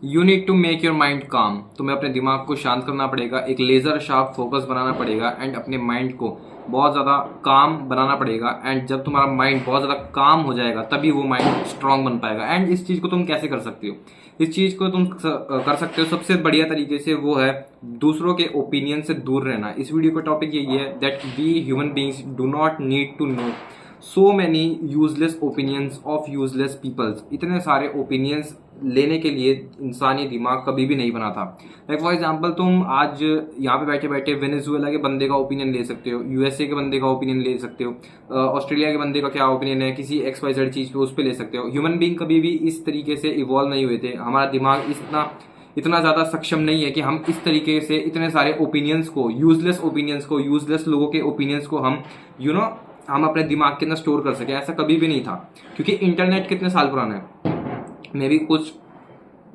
You need to make your mind calm. तुम्हें अपने दिमाग को शांत करना पड़ेगा, एक लेजर शार्प फोकस बनाना पड़ेगा एंड अपने माइंड को बहुत ज़्यादा काम बनाना पड़ेगा। एंड जब तुम्हारा माइंड बहुत ज़्यादा काम हो जाएगा तभी वो माइंड स्ट्रांग बन पाएगा। एंड इस चीज़ को तुम कैसे कर सकते हो? इस चीज़ को तुम कर सकते हो सबसे बढ़िया तरीके से, वो है दूसरों के ओपिनियन से दूर रहना। इस वीडियो का टॉपिक यही है that we human beings do not need to know so many useless opinions of useless peoples. इतने सारे ओपिनियंस लेने के लिए इंसानी दिमाग कभी भी नहीं बना था। लाइक फॉर एग्जांपल, तुम आज यहाँ पे बैठे बैठे वेनेजुएला के बंदे का ओपिनियन ले सकते हो, यूएसए के बंदे का ओपिनियन ले सकते हो, ऑस्ट्रेलिया के बंदे का क्या ओपिनियन है किसी XYZ चीज पे, उस पर ले सकते हो। ह्यूमन बींग कभी भी इस तरीके से इवॉल्व नहीं हुए थे। हमारा दिमाग इतना ज्यादा सक्षम नहीं है कि हम इस तरीके से इतने सारे ओपिनियंस को, यूजलेस लोगों के ओपिनियंस को हम हम अपने दिमाग के अंदर स्टोर कर सके। ऐसा कभी भी नहीं था, क्योंकि इंटरनेट कितने साल पुराना है, मे बी कुछ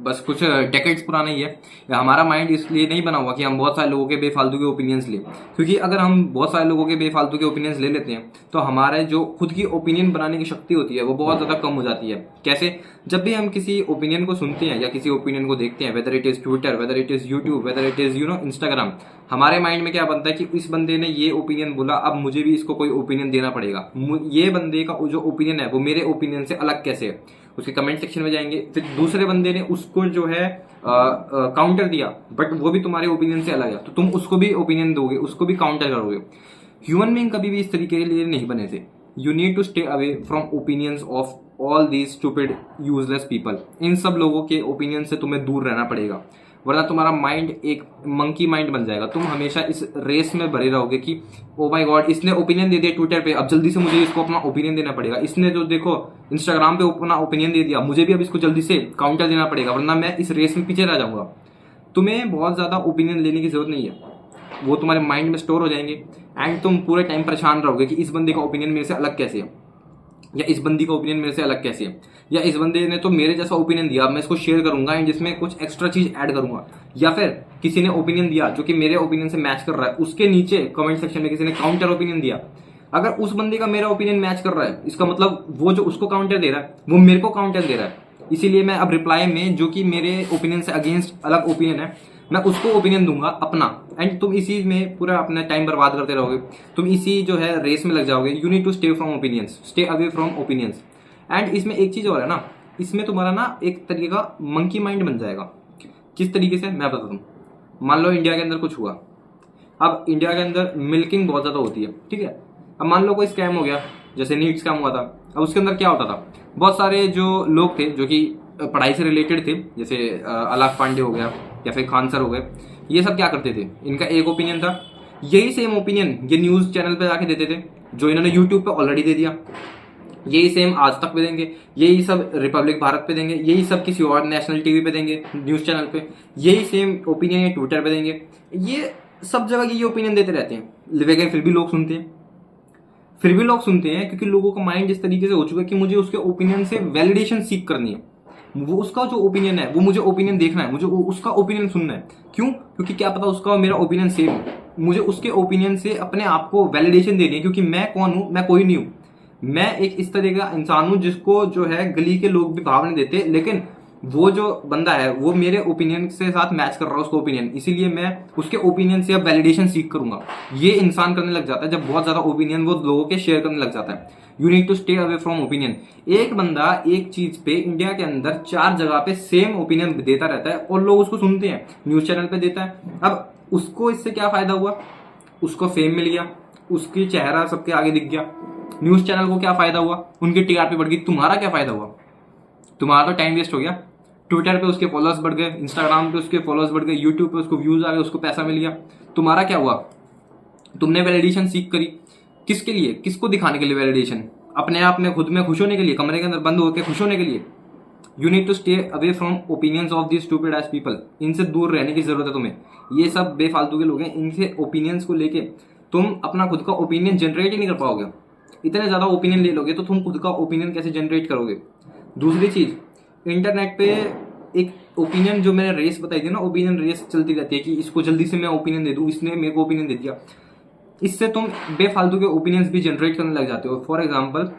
डेकेड्स पुराना ही है। हमारा माइंड इसलिए नहीं बना हुआ कि हम बहुत सारे लोगों के बेफालतू के ओपिनियंस लें, क्योंकि अगर हम बहुत सारे लोगों के बेफालतू के ओपिनियंस ले लेते हैं तो हमारे जो खुद की ओपिनियन बनाने की शक्ति होती है वो बहुत ज़्यादा कम हो जाती है। कैसे? जब भी हम किसी ओपिनियन को सुनते हैं या किसी ओपिनियन को देखते हैं, whether it is Twitter, whether it is YouTube, whether it is Instagram, हमारे माइंड में क्या बनता है कि इस बंदे ने ये ओपिनियन बोला, अब मुझे भी इसको कोई ओपिनियन देना पड़ेगा। ये बंदे का जो ओपिनियन है वो मेरे ओपिनियन से अलग कैसे है? उसके कमेंट सेक्शन में जाएंगे, फिर दूसरे बंदे ने उसको जो है काउंटर दिया, बट वो भी तुम्हारे ओपिनियन से अलग है, तो तुम उसको भी ओपिनियन दोगे, उसको भी काउंटर करोगे। ह्यूमन बीइंग कभी भी इस तरीके के लिए नहीं बने थे। You need to stay away from opinions of all these stupid useless people. इन सब लोगों के ओपिनियन से तुम्हें दूर रहना पड़ेगा, वरना तुम्हारा माइंड एक मंकी माइंड बन जाएगा। तुम हमेशा इस रेस में भरे रहोगे कि ओ माय गॉड, इसने ओपिनियन दे दिया ट्विटर पे, अब जल्दी से मुझे इसको अपना ओपिनियन देना पड़ेगा। इसने जो देखो इंस्टाग्राम पे अपना ओपिनियन दे दिया, मुझे भी अब इसको जल्दी से काउंटर देना पड़ेगा, वरना मैं इस रेस में पीछे रह जाऊंगा। तुम्हें बहुत ज्यादा ओपिनियन लेने की जरूरत नहीं है, वो तुम्हारे माइंड में स्टोर हो जाएंगे एंड तुम पूरे टाइम परेशान रहोगे कि इस बंदे का ओपिनियन मेरे से अलग कैसे है, या इस बंदी का ओपिनियन मेरे से अलग कैसे है, या इस बंदे ने तो मेरे जैसा ओपिनियन दिया, मैं इसको शेयर करूंगा एंड जिसमें कुछ एक्स्ट्रा चीज ऐड करूंगा। या फिर किसी ने ओपिनियन दिया जो कि मेरे ओपिनियन से मैच कर रहा है, उसके नीचे कमेंट सेक्शन में किसी ने काउंटर ओपिनियन दिया। अगर उस बंदे का मेरा ओपिनियन मैच कर रहा है, इसका मतलब वो जो उसको काउंटर दे रहा है वो मेरे को काउंटर दे रहा है। इसीलिए मैं अब रिप्लाई में जो कि मेरे ओपिनियन से अगेंस्ट अलग ओपिनियन है, मैं उसको ओपिनियन दूंगा अपना। एंड तुम इसी में पूरा अपना टाइम बर्बाद करते रहोगे, तुम इसी जो है रेस में लग जाओगे। You need to stay from opinions, stay away from opinions. And इसमें एक चीज और है ना, इसमें तुम्हारा ना एक तरीके का मंकी माइंड बन जाएगा। किस तरीके से मैं बताता हूँ। मान लो इंडिया के अंदर कुछ हुआ, अब इंडिया के अंदर मिल्किंग बहुत ज्यादा होती है, ठीक है। अब मान लो कोई स्कैम हो गया, जैसे नीट स्कैम हुआ था। अब उसके अंदर क्या होता था, बहुत सारे जो लोग थे जो कि पढ़ाई से रिलेटेड थे, जैसे अलाक पांडे हो गया या फिर खान सर हो गए, ये सब क्या करते थे, इनका एक ओपिनियन था, यही सेम ओपिनियन ये न्यूज चैनल पे जाके देते थे, जो इन्होंने यूट्यूब पे ऑलरेडी दे दिया। यही सेम आज तक पे देंगे, यही सब रिपब्लिक भारत पे देंगे, यही सब किसी और नेशनल टीवी पे देंगे, न्यूज चैनल पे यही सेम ओपिनियन ये ट्विटर पे देंगे। ये सब जगह ये ओपिनियन देते रहते हैं, लेकिन फिर भी लोग सुनते हैं। फिर भी लोग सुनते हैं क्योंकि लोगों का माइंड इस तरीके से हो चुका है कि मुझे उसके ओपिनियन से वैलिडेशन सीख करनी है। वो उसका जो ओपिनियन है वो मुझे ओपिनियन देखना है, मुझे उसका ओपिनियन सुनना है। क्यों? क्योंकि क्या पता उसका और मेरा ओपिनियन सेम है, मुझे उसके ओपिनियन से अपने आप को वैलिडेशन देनी है। क्योंकि मैं कौन हूं? मैं कोई नहीं हूं। मैं एक इस तरह का इंसान हूं जिसको जो है गली के लोग भी भाव नहीं देते, लेकिन वो जो बंदा है वो मेरे ओपिनियन से साथ मैच कर रहा है उसका ओपिनियन, इसीलिए मैं उसके ओपिनियन से अब वैलिडेशन सीख करूंगा। ये इंसान करने लग जाता है जब बहुत ज्यादा ओपिनियन वो लोगों के शेयर करने लग जाता है। You need to stay away from opinion. एक बंदा एक चीज पे इंडिया के अंदर 4 जगह पे सेम ओपिनियन देता रहता है और लोग उसको सुनते हैं, न्यूज चैनल पे देता है। अब उसको इससे क्या फायदा हुआ? उसको फेम मिल गया, उसकी चेहरा सबके आगे दिख गया। न्यूज चैनल को क्या फायदा हुआ? उनकी टीआरपी बढ़ गई। तुम्हारा क्या फायदा हुआ? तुम्हारा तो टाइम वेस्ट हो गया। ट्विटर पे उसके फॉलोअर्स बढ़ गए, इंस्टाग्राम पे उसके फॉलोअर्स बढ़ गए, यूट्यूब पे उसको व्यूज आ गए, उसको पैसा मिल गया। तुम्हारा क्या हुआ? तुमने वैलिडेशन सीख करी, किसके लिए? किसको दिखाने के लिए वैलिडेशन? अपने आप में खुद में खुश होने के लिए, कमरे के अंदर बंद होकर खुश होने के लिए। You need to stay away from opinions of this stupid age people. इनसे दूर रहने की जरूरत है तुम्हें। ये सब बेफालतू के लोग हैं, इनसे ओपिनियंस को लेके तुम अपना खुद का ओपिनियन जनरेट ही नहीं कर पाओगे। इतने ज्यादा ओपिनियन ले लोगे तो तुम खुद का ओपिनियन कैसे जनरेट करोगे? दूसरी चीज, इंटरनेट पे एक ओपिनियन जो मैंने रेस बताई थी ना, ओपिनियन रेस चलती रहती है कि इसको जल्दी से मैं ओपिनियन दे दूं, इसने मेरे को ओपिनियन दे दिया। इससे तुम बेफालतू के ओपिनियंस भी जनरेट करने लग जाते हो। फॉर एग्जाम्पल,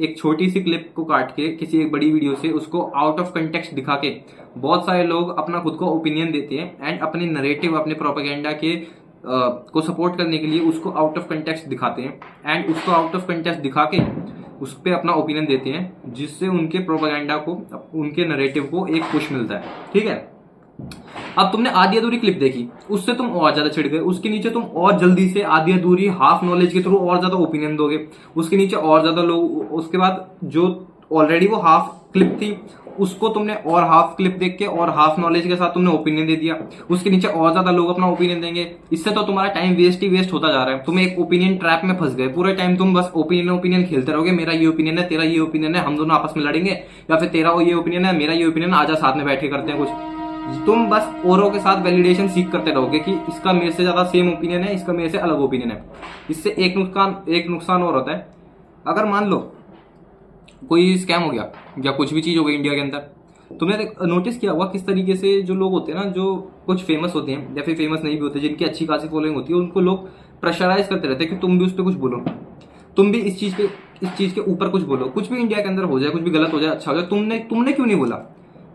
एक छोटी सी क्लिप को काट के किसी एक बड़ी वीडियो से उसको आउट ऑफ कंटेक्स्ट दिखा के बहुत सारे लोग अपना खुद को ओपिनियन देते हैं एंड अपने नरेटिव, अपने प्रोपेगेंडा के को सपोर्ट करने के लिए उसको आउट ऑफ कंटेक्स्ट दिखाते हैं एंड उसको आउट ऑफ कंटेक्स्ट दिखा के उस पर अपना ओपिनियन देते हैं, जिससे उनके प्रोपेगेंडा को, उनके नरेटिव को एक पुश मिलता है। ठीक है, अब तुमने आधी अधूरी क्लिप देखी, उससे तुम और ज्यादा छिड़ गए, उसके नीचे तुम और जल्दी से आधी अधूरी हाफ नॉलेज के थ्रू और ज्यादा ओपिनियन दोगे, उसके नीचे और ज्यादा लोग, उसके बाद जो ऑलरेडी वो हाफ क्लिप थी उसको तुमने और हाफ क्लिप देख के और हाफ नॉलेज के साथ तुमने ओपिनियन दे दिया, उसके नीचे और ज्यादा लोग अपना ओपिनियन देंगे। इससे तो तुम्हारा टाइम वेस्ट ही वेस्ट होता जा रहा है। तुम एक ओपिनियन ट्रैप में फंस गए, पूरे टाइम तुम बस ओपिनियन खेलते रहोगे, मेरा ये ओपिनियन है, तेरा ये ओपिनियन है, हम दोनों आपस में लड़ेंगे, या फिर तेरा ये ओपिनियन है, मेरा ये ओपिनियन, आजा साथ में बैठ के करते हैं कुछ। तुम बस औरों के साथ वैलिडेशन सीख करते रहोगे कि इसका मेरे से ज्यादा सेम ओपिनियन है, इसका मेरे से अलग ओपिनियन है। इससे एक नुकसान और होता है, अगर मान लो कोई स्कैम हो गया या कुछ भी चीज हो गई इंडिया के अंदर, तुमने नोटिस किया होगा किस तरीके से जो लोग होते हैं ना, जो कुछ फेमस होते हैं या फिर फेमस नहीं भी होते, जिनकी अच्छी खासी फॉलोइंग होती है, उनको लोग प्रेशराइज करते रहते हैं कि तुम भी उस पर कुछ बोलो, तुम भी इस चीज के ऊपर कुछ बोलो, कुछ भी इंडिया के अंदर हो जाए, कुछ भी गलत हो जाए, अच्छा हो जाए, तुमने क्यों नहीं बोला।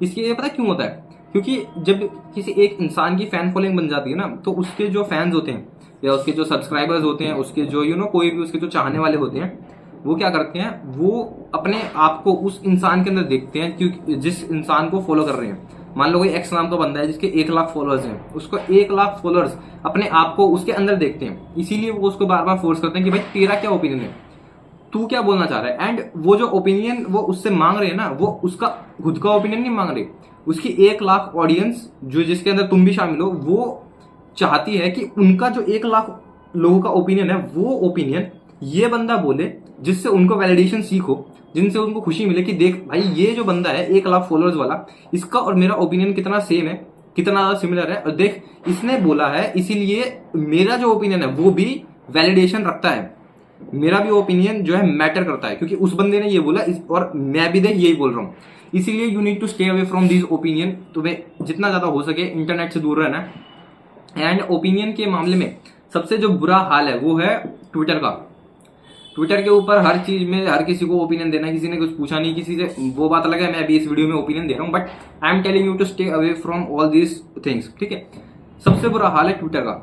इसके ये पता क्यों होता है, क्योंकि जब किसी एक इंसान की फैन फॉलोइंग बन जाती है ना, तो उसके जो फैंस होते हैं या उसके जो सब्सक्राइबर्स होते हैं, उसके जो कोई भी उसके जो चाहने वाले होते हैं, वो क्या करते हैं, वो अपने आप को उस इंसान के अंदर देखते हैं, क्योंकि जिस इंसान को फॉलो कर रहे हैं। मान लो कोई एक्स नाम का बंदा है जिसके 1 लाख फॉलोअर्स हैं, उसको 1 लाख फॉलोअर्स अपने आप को उसके अंदर देखते हैं, इसीलिए वो उसको बार बार फोर्स करते हैं कि भाई तेरा क्या ओपिनियन है, तू क्या बोलना चाह रहा है। एंड वो जो ओपिनियन वो उससे मांग रहे हैं ना, वो उसका खुद का ओपिनियन नहीं मांग रहे, उसकी 1 लाख ऑडियंस जो जिसके अंदर तुम भी शामिल हो, वो चाहती है कि उनका जो 1 लाख लोगों का ओपिनियन है, वो ओपिनियन ये बंदा बोले, जिससे उनको वैलिडेशन सीखो, जिनसे उनको खुशी मिले कि देख भाई ये जो बंदा है 1 लाख फॉलोअर्स वाला, इसका और मेरा ओपिनियन कितना सेम है, कितना ज्यादा सिमिलर है, और देख इसने बोला है, इसीलिए मेरा जो ओपिनियन है वो भी वैलिडेशन रखता है, मेरा भी ओपिनियन जो है मैटर करता है, क्योंकि उस बंदे ने ये बोला और मैं भी देख यही बोल रहा हूँ। इसीलिए you need to stay away from these opinion. तुम्हें जितना ज्यादा हो सके इंटरनेट से दूर रहना है। एंड ओपिनियन के मामले में सबसे जो बुरा हाल है वो है ट्विटर का। ट्विटर के ऊपर हर चीज में हर किसी को ओपिनियन देना, किसी ने कुछ पूछा नहीं किसी से, वो बात अलग है, मैं अभी इस वीडियो में ओपिनियन दे रहा हूँ, but I am telling you to stay away from all these things. ठीक है, सबसे बुरा हाल है ट्विटर का,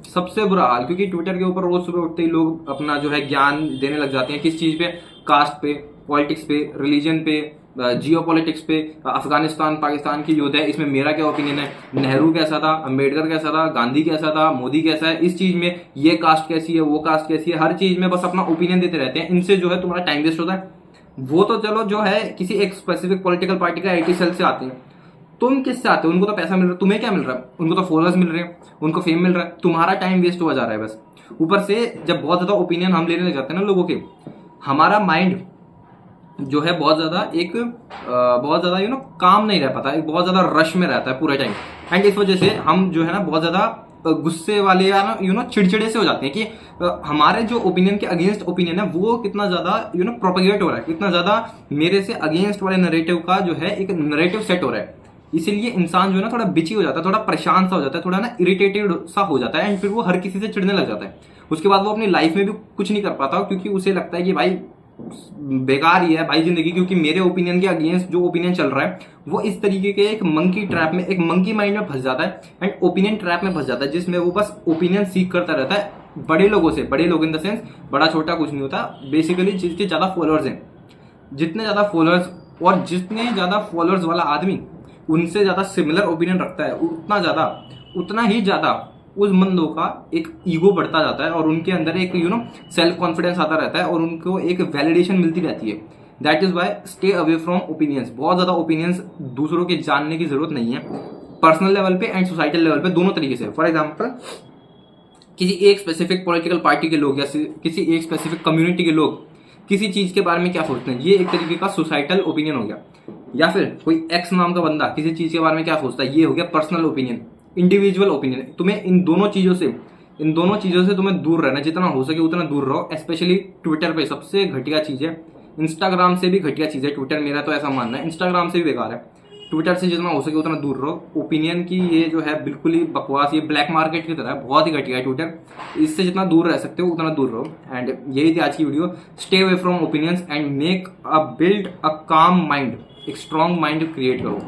सबसे बुरा हाल, क्योंकि ट्विटर के ऊपर रोज सुबह उठते ही लोग अपना जो है ज्ञान देने लग जाते हैं। किस चीज पे, कास्ट पे, पॉलिटिक्स पे, रिलीजन पे, जियो पॉलिटिक्स पे, अफगानिस्तान पाकिस्तान की युद्ध है, इसमें मेरा क्या ओपिनियन है, नेहरू कैसा था, अंबेडकर कैसा था, गांधी कैसा था, मोदी कैसा है, इस चीज में ये कास्ट कैसी है, वो कास्ट कैसी है, हर चीज में बस अपना ओपिनियन देते रहते हैं। इनसे जो है तुम्हारा टाइम वेस्ट होता है। वो तो चलो जो है किसी एक स्पेसिफिक पॉलिटिकल पार्टी का 80 सेल से आते हैं, तुम किससे आते हो, उनको तो पैसा मिल रहा है, तुम्हें क्या मिल रहा है, उनको तो फॉलोअर्स मिल रहे हैं, उनको फेम मिल रहा है, तुम्हारा टाइम वेस्ट हुआ जा रहा है बस। ऊपर से जब बहुत ज्यादा ओपिनियन हम लेने लग जाते हैं ना लोगों के, हमारा माइंड जो है बहुत ज्यादा काम नहीं रह पाता, एक बहुत ज्यादा रश में रहता है पूरे टाइम। एंड इस वजह से हम जो है ना बहुत ज्यादा गुस्से वाले या ना चिड़चिड़े से हो जाते हैं कि हमारे जो ओपिनियन के अगेंस्ट ओपिनियन है वो कितना ज्यादा प्रोपेगेट हो रहा है, कितना ज्यादा मेरे से अगेंस्ट वाले नरेटिव का जो है एक नरेटिव सेट हो रहा है। इसीलिए इंसान जो है ना थोड़ा बिची हो जाता है, थोड़ा परेशान सा हो जाता है, थोड़ा ना इरिटेटेड सा हो जाता है, एंड फिर वो हर किसी से चिढ़ने लग जाता है। उसके बाद वो अपनी लाइफ में भी कुछ नहीं कर पाता, क्योंकि उसे लगता है कि भाई बेकार ही है भाई जिंदगी, क्योंकि मेरे ओपिनियन के अगेंस्ट जो ओपिनियन चल रहा है वो इस तरीके के एक मंकी ट्रैप में, एक मंकी माइंड में फंस जाता है एंड ओपिनियन ट्रैप में फंस जाता है, जिसमें वो बस ओपिनियन सीख करता रहता है बड़े लोगों से। बड़े लोग इन द सेंस बड़ा छोटा कुछ नहीं होता, बेसिकली जिसके ज्यादा फॉलोअर्स हैं। जितने ज्यादा फॉलोअर्स और जितने ज्यादा फॉलोअर्स वाला आदमी उनसे ज्यादा सिमिलर ओपिनियन रखता है, उतना ही ज्यादा उस बंदों का एक ईगो बढ़ता जाता है और उनके अंदर एक सेल्फ कॉन्फिडेंस आता रहता है और उनको एक वैलिडेशन मिलती रहती है। That is why stay away from opinions. बहुत ज्यादा ओपिनियंस दूसरों के जानने की जरूरत नहीं है, पर्सनल लेवल पे एंड सोसाइटल लेवल पे, दोनों तरीके से। फॉर एग्जाम्पल किसी एक स्पेसिफिक पॉलिटिकल पार्टी के लोग या किसी एक स्पेसिफिक कम्युनिटी के लोग किसी चीज के बारे में क्या सोचते हैं, ये एक तरीके का सोसाइटल ओपिनियन हो गया। या फिर कोई एक्स नाम का बंदा किसी चीज के बारे में क्या सोचता है, ये हो गया पर्सनल ओपिनियन, इंडिविजुअल ओपिनियन। तुम्हें इन दोनों चीजों से तुम्हें दूर रहना, जितना हो सके उतना दूर रहो। स्पेशली ट्विटर पे सबसे घटिया चीज है, इंस्टाग्राम से भी घटिया चीज है ट्विटर, मेरा तो ऐसा मानना है। इंस्टाग्राम से भी बेकार है ट्विटर से जितना हो सके उतना दूर रहो। ओपिनियन की ये जो है बिल्कुल ही बकवास, ये ब्लैक मार्केट की तरह है, बहुत ही घटिया है ट्विटर। इससे जितना दूर रह सकते हो उतना दूर रहो। एंड यही थी आज की video. Stay away from opinions and make a build a काम माइंड, एक स्ट्रॉन्ग माइंड क्रिएट करो।